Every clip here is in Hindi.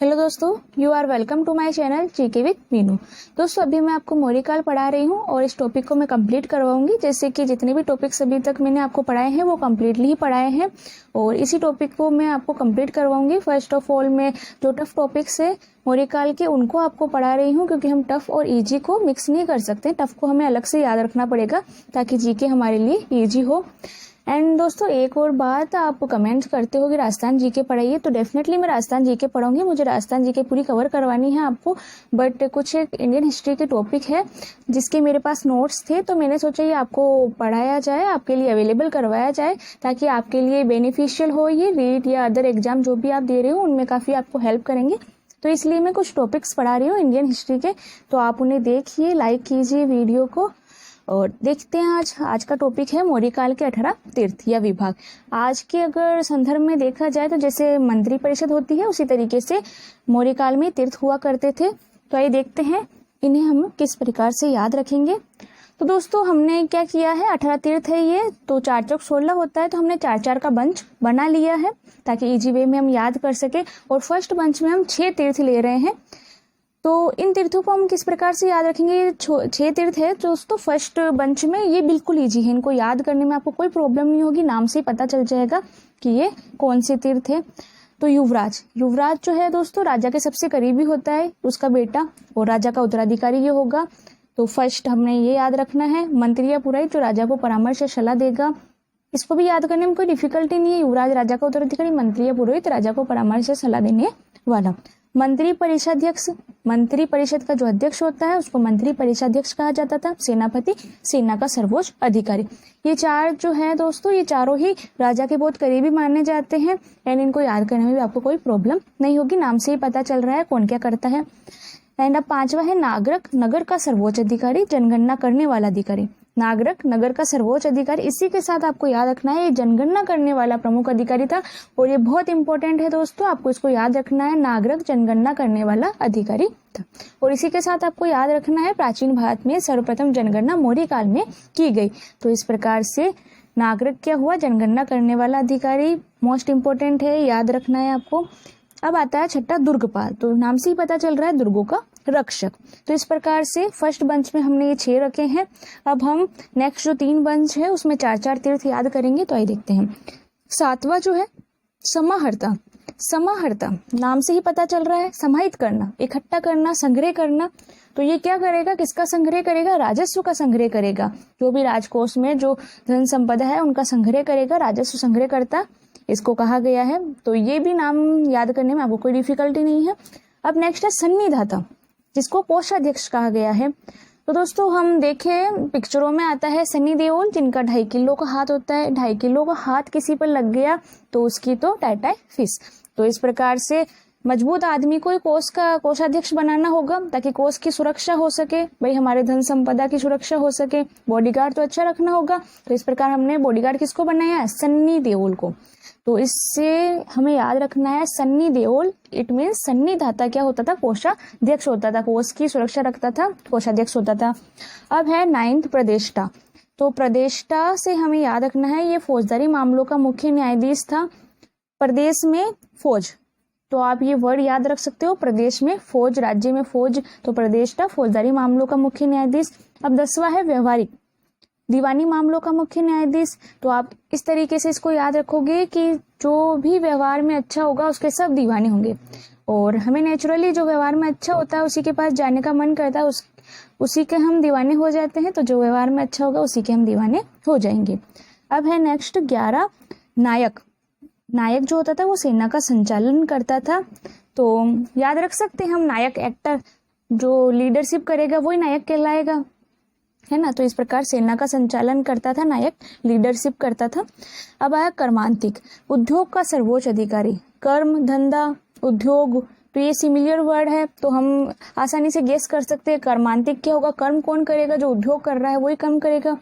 हेलो दोस्तों, you are welcome to my channel GK with Meenu. दोस्तों, अभी मैं आपको मौर्यकाल पढ़ा रही हूँ और इस टॉपिक को मैं कंप्लीट करवाऊंगी। जैसे कि जितने भी टॉपिक्स अभी तक मैंने आपको पढ़ाए हैं वो कंप्लीटली ही पढ़ाए हैं और इसी टॉपिक को मैं आपको कंप्लीट करवाऊंगी। फर्स्ट ऑफ ऑल मैं जो टफ टॉपिक्स है मौर्यकाल के उनको आपको पढ़ा रही हूँ, क्योंकि हम टफ और ईजी को मिक्स नहीं कर सकते। टफ को हमें अलग से याद रखना पड़ेगा ताकि जीके हमारे लिए ईजी हो। एंड दोस्तों, एक और बात, आप कमेंट करते हो कि राजस्थान जीके पढ़ाइए, तो डेफिनेटली मैं राजस्थान जीके पढ़ाऊंगी। मुझे राजस्थान जीके पूरी कवर करवानी है आपको, बट कुछ एक इंडियन हिस्ट्री के टॉपिक है जिसके मेरे पास नोट्स थे, तो मैंने सोचा ये आपको पढ़ाया जाए, आपके लिए अवेलेबल करवाया जाए ताकि आपके लिए बेनिफिशियल हो। ये रीट या अदर एग्जाम जो भी आप दे रहे हो उनमें काफ़ी आपको हेल्प करेंगे। तो इसलिए मैं कुछ टॉपिक्स पढ़ा रही हूँ इंडियन हिस्ट्री के, तो आप उन्हें देखिए, लाइक कीजिए वीडियो को। और देखते हैं आज का टॉपिक है मौर्यकाल के 18 तीर्थ या विभाग। आज के अगर संदर्भ में देखा जाए तो जैसे मंत्री परिषद होती है उसी तरीके से मौर्यकाल में तीर्थ हुआ करते थे। तो आइए देखते हैं इन्हें हम किस प्रकार से याद रखेंगे। तो दोस्तों, हमने क्या किया है, 18 तीर्थ है ये, तो 4 चौक 16 होता है, तो हमने 4-4 का बंच बना लिया है ताकि इजी वे में हम याद कर सके। और फर्स्ट बंच में हम 6 तीर्थ ले रहे हैं। तो इन तीर्थों को हम किस प्रकार से याद रखेंगे। ये 6 तीर्थ है दोस्तों फर्स्ट बंच में, ये बिल्कुल इजी है, इनको याद करने में आपको कोई प्रॉब्लम नहीं होगी, नाम से ही पता चल जाएगा कि ये कौन से तीर्थ है। तो युवराज जो है दोस्तों राजा के सबसे करीबी होता है, उसका बेटा, और राजा का उत्तराधिकारी ये होगा। तो फर्स्ट हमने ये याद रखना है। मंत्री या पुरोहित जो राजा को परामर्श या सलाह देगा, इसको भी याद करने में कोई डिफिकल्टी नहीं है। युवराज राजा का उत्तराधिकारी, मंत्री या पुरोहित राजा को परामर्श या सलाह देने वाला। मंत्री परिषदाध्यक्ष, मंत्री परिषद का जो अध्यक्ष होता है उसको मंत्री परिषदाध्यक्ष कहा जाता था। सेनापति, सेना का सर्वोच्च अधिकारी। ये 4 जो है दोस्तों, ये चारों ही राजा के बहुत करीबी माने जाते हैं एंड इनको याद करने में भी आपको कोई प्रॉब्लम नहीं होगी, नाम से ही पता चल रहा है कौन क्या करता है। एंड अब 5वां है नागरिक, नगर का सर्वोच्च अधिकारी, जनगणना करने वाला अधिकारी। नागरिक, नगर का सर्वोच्च अधिकारी, इसी के साथ आपको याद रखना है ये जनगणना करने वाला प्रमुख अधिकारी था और ये बहुत इंपॉर्टेंट है दोस्तों, आपको इसको याद रखना है। नागरिक जनगणना करने वाला अधिकारी था। और इसी के साथ आपको याद रखना है प्राचीन भारत में सर्वप्रथम जनगणना मौर्यकाल में की गई। तो इस प्रकार से नागरिक क्या हुआ, जनगणना करने वाला अधिकारी, मोस्ट इंपॉर्टेंट है, याद रखना है आपको। अब आता है 6ठा दुर्गपाल, तो नाम से ही पता चल रहा है दुर्गों का रक्षक। तो इस प्रकार से फर्स्ट बंच में हमने ये 6 रखे हैं। अब हम नेक्स्ट जो 3 बंच है उसमें 4-4 तीर्थ याद करेंगे। तो आइए देखते हैं। 7वां जो है समाहर्ता, समाहर्ता नाम से ही पता चल रहा है समाहित करना, इकट्ठा करना, संग्रह करना। तो ये क्या करेगा, किसका संग्रह करेगा, राजस्व का संग्रह करेगा। जो भी राजकोष में जो धन संपदा है उनका संग्रह करेगा, राजस्व संग्रह करता इसको कहा गया है। तो ये भी नाम याद करने में आपको कोई डिफिकल्टी नहीं है। अब नेक्स्ट है सन्निधाता, जिसको कोषाध्यक्ष कहा गया है। तो दोस्तों हम देखें पिक्चरों में आता है सन्नी देओल, जिनका 2.5 किलो का हाथ होता है। 2.5 किलो का हाथ किसी पर लग गया तो उसकी तो टाटा फीस। तो इस प्रकार से मजबूत आदमी को कोष का कोषाध्यक्ष बनाना होगा ताकि कोष की सुरक्षा हो सके, भाई हमारे धन संपदा की सुरक्षा हो सके। बॉडीगार्ड तो अच्छा रखना होगा, तो इस प्रकार हमने बॉडीगार्ड किसको बनाया है, सन्नी देओल को। तो इससे हमें याद रखना है सन्नी देओल, इट मीन सन्निधाता क्या होता था, कोषाध्यक्ष होता था, कोष की सुरक्षा रखता था, कोषाध्यक्ष होता था। अब है 9th प्रदेष्टा। तो प्रदेष्टा से हमें याद रखना है ये फौजदारी मामलों का मुख्य न्यायाधीश था। प्रदेश में फौज, तो आप ये वर्ड याद रख सकते हो, प्रदेश में फौज, राज्य में फौज, तो प्रदेष्टा फौजदारी मामलों का मुख्य न्यायाधीश। अब 10वां है व्यवहारिक, दीवानी मामलों का मुख्य न्यायाधीश। तो आप इस तरीके से इसको याद रखोगे कि जो भी व्यवहार में अच्छा होगा उसके सब दीवाने होंगे, और हमें नेचुरली जो व्यवहार में अच्छा होता है उसी के पास जाने का मन करता है, उसी के हम दीवाने हो जाते हैं। तो जो व्यवहार में अच्छा होगा उसी के हम दीवाने हो जाएंगे। अब है नेक्स्ट 11 नायक। नायक जो होता था वो सेना का संचालन करता था। तो याद रख सकते हैं हम नायक, एक्टर जो लीडरशिप करेगा वही नायक कहलाएगा, है ना। तो इस प्रकार सेना का संचालन करता था नायक, लीडरशिप करता था। अब आया कर्मांतिक, उद्योग का सर्वोच्च अधिकारी। कर्म, धंधा, उद्योग, तो ये सिमिलर वर्ड है, तो हम आसानी से गेस कर सकते हैं कर्मांतिक क्या होगा, कर्म कौन करेगा, जो उद्योग कर रहा है वही कर्म करेगा।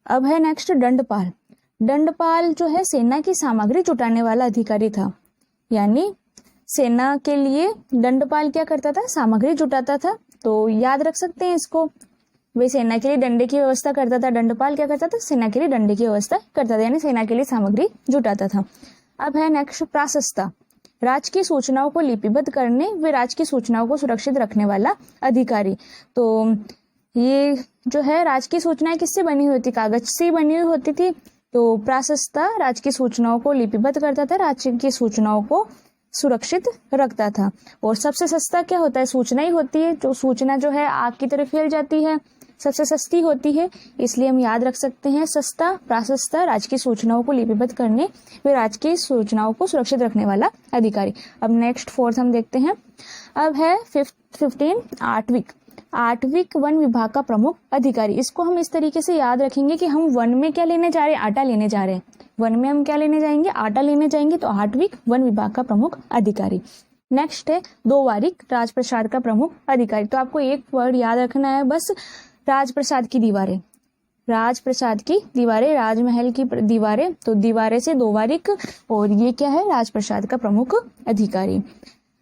अब है नेक्स्ट दंडपाल। दंडपाल जो है सेना की सामग्री जुटाने वाला अधिकारी था, यानी सेना के लिए दंडपाल क्या करता था, सामग्री जुटाता था। तो याद रख सकते हैं इसको, वे सेना के लिए डंडे की व्यवस्था करता था। दंडपाल क्या करता था, सेना के लिए डंडे की व्यवस्था करता था, यानी सेना के लिए सामग्री जुटाता था। अब है नेक्स्ट प्राशस्ता। राज्य की सूचनाओं को लिपिबद्ध करने व राज्य की सूचनाओं को सुरक्षित रखने वाला अधिकारी। तो ये जो है राज्य की सूचनाएं किससे बनी हुई थी, कागज से बनी हुई होती थी। तो प्रासस्ता राज्य की सूचनाओं को लिपिबद्ध करता था, राज्य की सूचनाओं को सुरक्षित रखता था। और सबसे सस्ता क्या होता है, सूचना ही होती है। जो सूचना जो है आग की तरह फैल जाती है, सबसे सस्ती होती है, इसलिए हम याद रख सकते हैं सस्ता, प्रासस्ता राज्य की सूचनाओं को लिपिबद्ध करने व राज्य की सूचनाओं को सुरक्षित रखने वाला अधिकारी। अब नेक्स्ट फोर्थ हम देखते हैं। अब है 15 आठविक वन विभाग का प्रमुख अधिकारी। इसको हम इस तरीके से याद रखेंगे कि हम वन में क्या लेने जा रहे हैं, आटा लेने जा रहे हैं। वन में हम क्या लेने जाएंगे, आटा लेने जाएंगे। तो आठविक वन विभाग का प्रमुख अधिकारी। नेक्स्ट है दोवारिक राजप्रसाद का प्रमुख अधिकारी। तो आपको एक वर्ड याद रखना है बस, राजप्रसाद की दीवारें, राजप्रसाद की दीवारें, राजमहल की दीवारें। तो दीवारें से दोवारिक, और ये क्या है, राजप्रसाद का प्रमुख अधिकारी।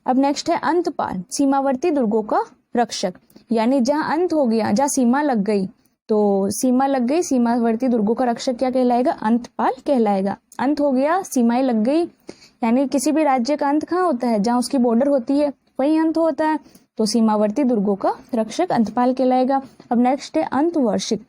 अब नेक्स्ट है अंतपाल, सीमावर्ती दुर्गों का रक्षक। यानी जहाँ अंत हो गया, जहाँ सीमा लग गई, तो सीमा लग गई, सीमावर्ती दुर्गों का रक्षक क्या कहलाएगा, अंतपाल कहलाएगा। अंत हो गया, सीमाएं लग गई, यानी किसी भी राज्य का अंत कहाँ होता है, जहाँ उसकी बॉर्डर होती है वही अंत होता है। तो सीमावर्ती दुर्गों का रक्षक अंतपाल कहलाएगा। अब नेक्स्ट है अंतवर्षिक,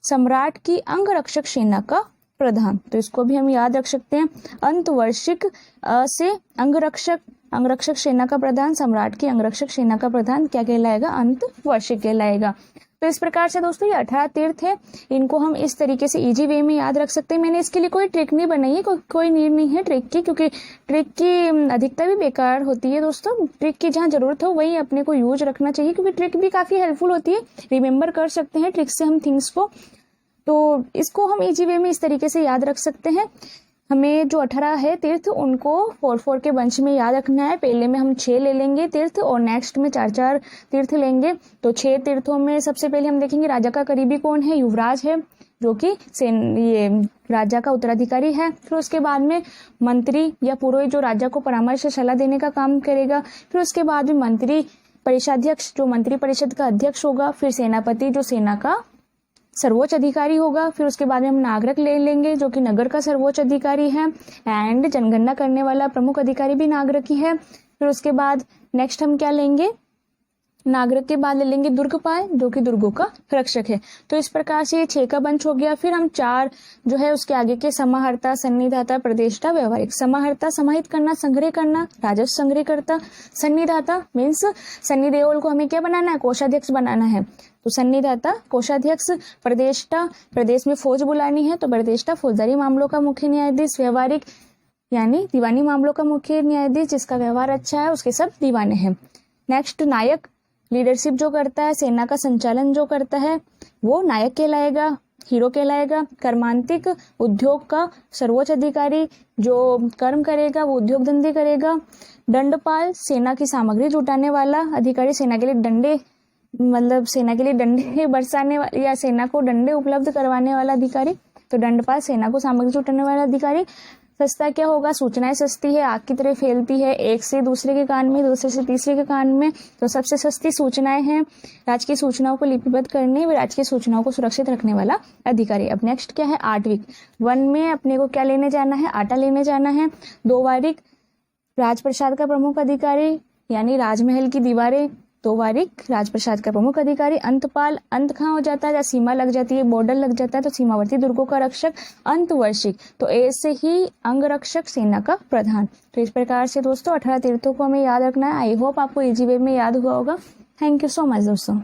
सम्राट की अंगरक्षक सेना का प्रधान। तो इसको भी हम याद रख सकते हैं। अंतवर्षिक से अंगरक्षक, अंगरक्षक सेना का प्रधान, सम्राट की अंगरक्षक सेना का प्रधान क्या कहलाएगा, अंतवर्षिक कहलाएगा। तो इस प्रकार से दोस्तों ये 18 तीर्थ है, इनको हम इस तरीके से इजी वे में याद रख सकते हैं। मैंने इसके लिए कोई ट्रिक नहीं बनाई है, कोई नीड नहीं है ट्रिक की, क्योंकि ट्रिक की अधिकता भी बेकार होती है दोस्तों। ट्रिक की जहाँ जरूरत हो वही अपने को यूज रखना चाहिए, क्योंकि ट्रिक भी काफी हेल्पफुल होती है, रिमेम्बर कर सकते हैं ट्रिक से हम थिंग्स को। तो इसको हम इजी वे में इस तरीके से याद रख सकते हैं। हमें जो 18 है तीर्थ, उनको 4-4 के बंच में याद रखना है। पहले में हम 6 ले लेंगे तीर्थ, और नेक्स्ट में 4-4 तीर्थ लेंगे। तो 6 तीर्थों में सबसे पहले हम देखेंगे राजा का करीबी कौन है, युवराज है, जो कि ये राजा का उत्तराधिकारी है। फिर उसके बाद में मंत्री या पुरोहित, जो राजा को परामर्श सलाह देने का काम करेगा। फिर उसके बाद में मंत्री परिषदाध्यक्ष, जो मंत्री परिषद का अध्यक्ष होगा। फिर सेनापति, जो सेना का सर्वोच्च अधिकारी होगा। फिर उसके बाद में हम नागरिक ले लेंगे, जो कि नगर का सर्वोच्च अधिकारी है। एंड जनगणना करने वाला प्रमुख अधिकारी भी नागरिक ही है। फिर उसके बाद नेक्स्ट हम क्या लेंगे, नागरिक के बाद ले लेंगे दुर्गपाल, जो कि दुर्गों का रक्षक है। तो इस प्रकार से ये 6 का बंच हो गया। फिर हम 4 जो है उसके आगे के समाहर्ता, सन्निधाता, प्रतिष्ठा, व्यवहारिक। समाहर्ता समाहित करना, संग्रह करना, राजस्व संग्रह करता। सन्निधाता मीन्स सन्नी देओल को हमें क्या बनाना है, कोषाध्यक्ष बनाना है। तो सन्निधाता कोषाध्यक्ष। प्रतिष्ठा, प्रदेश में फौज बुलानी है, तो प्रतिष्ठा फौजदारी मामलों का मुख्य न्यायाधीश। व्यवहारिक यानी दीवानी मामलों का मुख्य न्यायाधीश, जिसका व्यवहार अच्छा है उसके सब दीवाने हैं। नेक्स्ट नायक, लीडरशिप जो करता है, सेना का संचालन जो करता है, वो नायक कहलाएगा, हीरो कहलाएगा। कर्मांतिक, उद्योग का सर्वोच्च अधिकारी, जो कर्म करेगा वो उद्योग धंधे करेगा। दंडपाल, सेना की सामग्री जुटाने वाला अधिकारी, सेना के लिए डंडे, मतलब सेना के लिए डंडे बरसाने या सेना को डंडे उपलब्ध करवाने वाला अधिकारी। तो दंडपाल सेना को सामग्री जुटाने वाला अधिकारी। सस्ता क्या होगा, सूचनाएं सस्ती है, आग की तरह फैलती है, एक से दूसरे के कान में, दूसरे से तीसरे के कान में। तो सबसे सस्ती सूचनाएं हैं। राज्य की सूचनाओं को लिपिबद्ध करने व राज्य की सूचनाओं को सुरक्षित रखने वाला अधिकारी। अब नेक्स्ट क्या है, आठविक। वन में अपने को क्या लेने जाना है, आटा लेने जाना है। दोवारिक, राजप्रसाद का प्रमुख अधिकारी, यानी राजमहल की दीवारें। दोवारिक, राजप्रसाद का प्रमुख अधिकारी। अंतपाल, अंत कहाँ हो जाता है, जहाँ सीमा लग जाती है, बॉर्डर लग जाता है, तो सीमावर्ती दुर्गों का रक्षक। अंतवर्षिक, तो ऐसे ही अंगरक्षक, सेना का प्रधान। तो इस प्रकार से दोस्तों 18 तीर्थों को हमें याद रखना है। आई होप आपको इजी वे में याद हुआ होगा। थैंक यू सो मच दोस्तों।